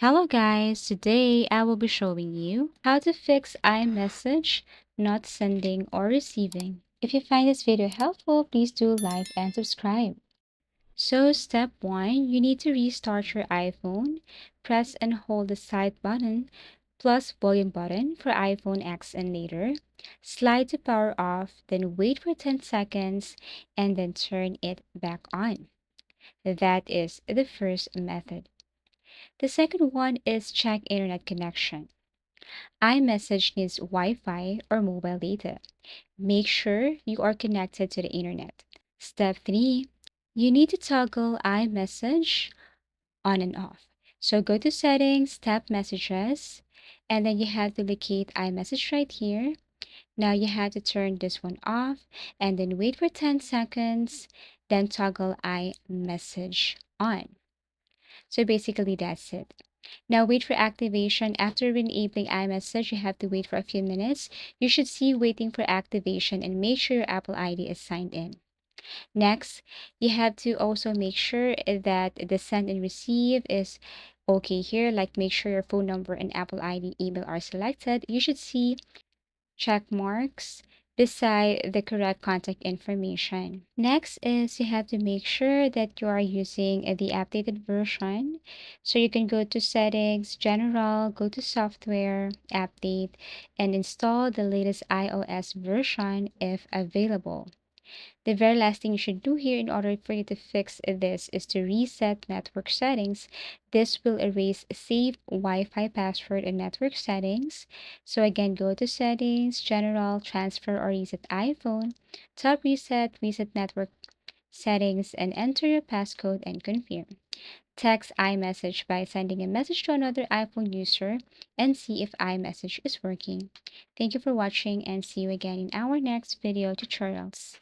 Hello guys, today I will be showing you how to fix iMessage not sending or receiving. If you find this video helpful, please do like and subscribe. So step 1, you need to restart your iPhone. Press and hold the side button plus volume button for iPhone X and later. Slide to power off, then wait for 10 seconds and then turn it back on. That is the first method. The second one is check internet connection. iMessage needs Wi-Fi or mobile data. Make sure you are connected to the internet. Step 3, you need to toggle iMessage on and off. So go to settings, tap messages, and then you have to locate iMessage right here. Now you have to turn this one off and then wait for 10 seconds, then toggle iMessage on. So basically that's it. Now wait for activation. After enabling iMessage, you have to wait for a few minutes. You should see waiting for activation and make sure your Apple ID is signed in. Next, you have to also make sure that the send and receive is okay here. Like make sure your phone number and Apple ID email are selected. You should see check marks beside the correct contact information. Next is you have to make sure that you are using the updated version. So you can go to settings, general, go to software, update, and install the latest iOS version if available. The very last thing you should do here in order for you to fix this is to reset network settings. This will erase save Wi-Fi password and network settings. So again, go to settings, general, transfer or reset iPhone, tap reset, reset network settings, and enter your passcode and confirm. Text iMessage by sending a message to another iPhone user and see if iMessage is working. Thank you for watching and see you again in our next video tutorials.